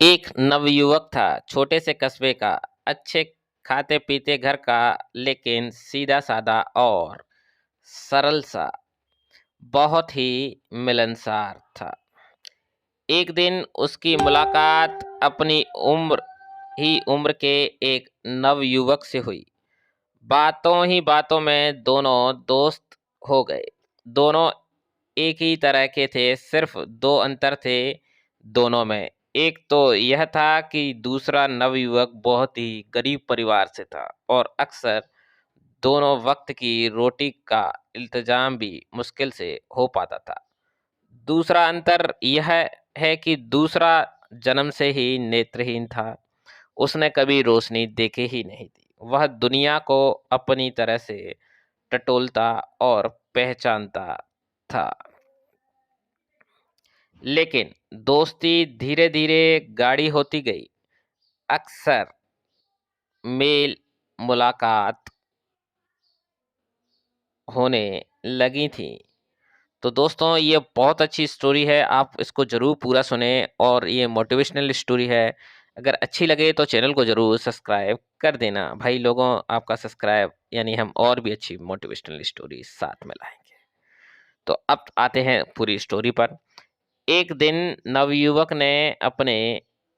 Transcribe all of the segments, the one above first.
एक नवयुवक था, छोटे से कस्बे का, अच्छे खाते पीते घर का, लेकिन सीधा साधा और सरल सा, बहुत ही मिलनसार था। एक दिन उसकी मुलाकात अपनी उम्र के एक नवयुवक से हुई। बातों ही बातों में दोनों दोस्त हो गए। दोनों एक ही तरह के थे, सिर्फ दो अंतर थे दोनों में। एक तो यह था कि दूसरा नवयुवक बहुत ही गरीब परिवार से था और अक्सर दोनों वक्त की रोटी का इंतजाम भी मुश्किल से हो पाता था। दूसरा अंतर यह है कि दूसरा जन्म से ही नेत्रहीन था। उसने कभी रोशनी देखी ही नहीं थी। वह दुनिया को अपनी तरह से टटोलता और पहचानता था। लेकिन दोस्ती धीरे धीरे गाढ़ी होती गई। अक्सर मेल मुलाकात होने लगी थी। तो दोस्तों, ये बहुत अच्छी स्टोरी है, आप इसको ज़रूर पूरा सुने और ये मोटिवेशनल स्टोरी है। अगर अच्छी लगे तो चैनल को ज़रूर सब्सक्राइब कर देना भाई लोगों। आपका सब्सक्राइब यानी हम और भी अच्छी मोटिवेशनल स्टोरी साथ में लाएंगे। तो अब आते हैं पूरी स्टोरी पर। एक दिन नवयुवक ने अपने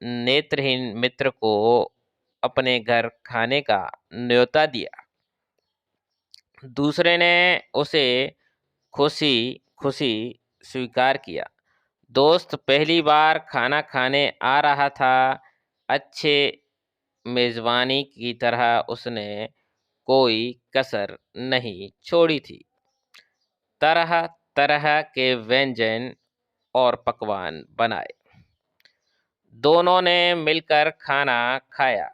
नेत्रहीन मित्र को अपने घर खाने का न्योता दिया। दूसरे ने उसे खुशी खुशी स्वीकार किया। दोस्त पहली बार खाना खाने आ रहा था। अच्छे मेजबानी की तरह उसने कोई कसर नहीं छोड़ी थी। तरह तरह के व्यंजन और पकवान बनाए। दोनों ने मिलकर खाना खाया।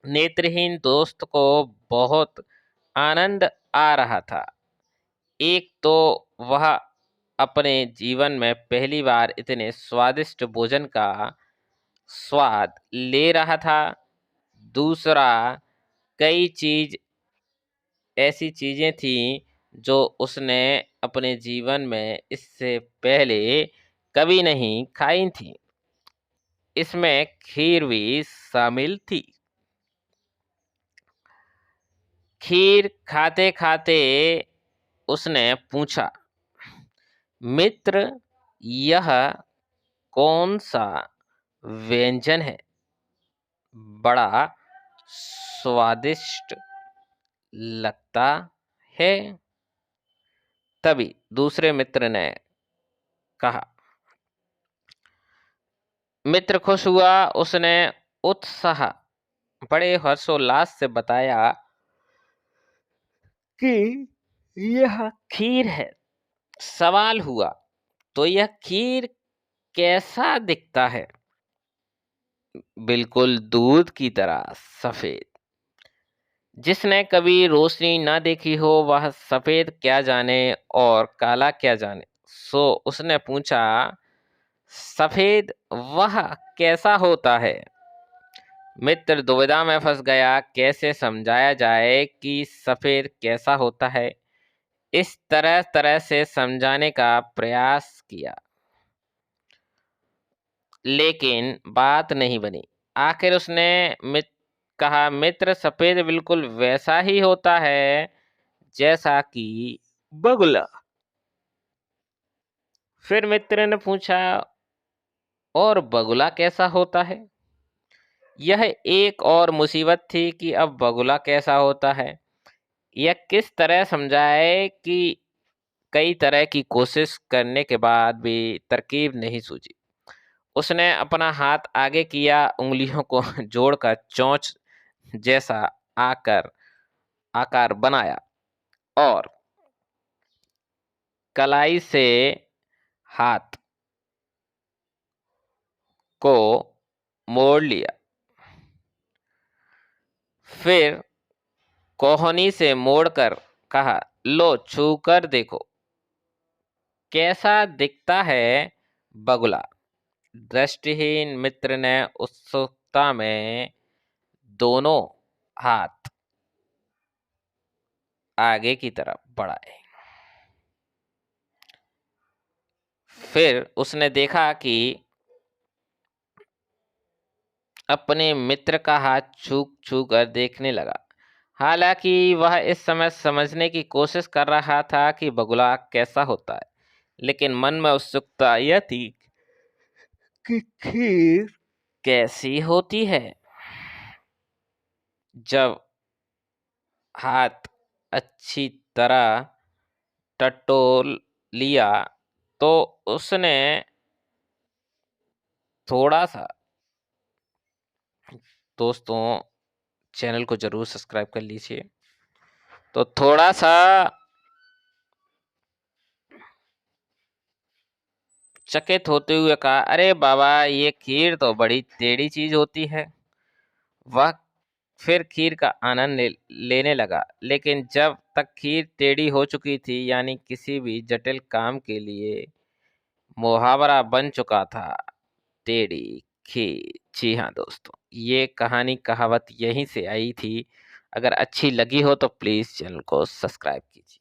नेत्रहीन दोस्त को बहुत आनंद आ रहा था। एक तो वह अपने जीवन में पहली बार इतने स्वादिष्ट भोजन का स्वाद ले रहा था। दूसरा, कई चीज ऐसी चीजें थीं जो उसने अपने जीवन में इससे पहले कभी नहीं खाई थी। इसमें खीर भी शामिल थी। खीर खाते खाते उसने पूछा, मित्र, यह कौन सा व्यंजन है? बड़ा स्वादिष्ट लगता है। तभी दूसरे मित्र ने कहा। मित्र खुश हुआ। उसने उत्साह बड़े हर्षोल्लास से बताया कि यह खीर है। सवाल हुआ, तो यह खीर कैसा दिखता है? बिल्कुल दूध की तरह सफेद। जिसने कभी रोशनी ना देखी हो वह सफेद क्या जाने और काला क्या जाने। सो उसने पूछा, सफेद वह कैसा होता है? मित्र दुविधा में फंस गया। कैसे समझाया जाए कि सफेद कैसा होता है? इस तरह तरह से समझाने का प्रयास किया, लेकिन बात नहीं बनी। आखिर उसने कहा, मित्र, सफेद बिल्कुल वैसा ही होता है जैसा कि बगुला। फिर मित्र ने पूछा, और बगुला कैसा होता है? यह एक और मुसीबत थी कि अब बगुला कैसा होता है। यह किस तरह समझाए कि कई तरह की कोशिश करने के बाद भी तरकीब नहीं सूझी। उसने अपना हाथ आगे किया, उंगलियों को जोड़कर चोंच जैसा आकर आकार बनाया और कलाई से हाथ को मोड़ लिया। फिर कोहनी से मोड़कर कहा, लो छू कर देखो कैसा दिखता है बगुला। दृष्टिहीन मित्र ने उत्सुकता में दोनों हाथ आगे की तरफ बढ़ाए। फिर उसने देखा कि अपने मित्र का हाथ छू छू कर देखने लगा। हालांकि वह इस समय समझने की कोशिश कर रहा था कि बगुला कैसा होता है, लेकिन मन में उत्सुकता यह थी कि खीर कैसी होती है। जब हाथ अच्छी तरह टटोल लिया तो उसने थोड़ा सा, दोस्तों चैनल को जरूर सब्सक्राइब कर लीजिए, तो थोड़ा सा चकित होते हुए कहा, अरे बाबा, ये खीर तो बड़ी टेढ़ी चीज होती है। वह फिर खीर का आनंद लेने लगा, लेकिन जब तक खीर टेढ़ी हो चुकी थी, यानी किसी भी जटिल काम के लिए मुहावरा बन चुका था, टेढ़ी खीर। जी हाँ दोस्तों, ये कहानी कहावत यहीं से आई थी। अगर अच्छी लगी हो तो प्लीज चैनल को सब्सक्राइब कीजिए।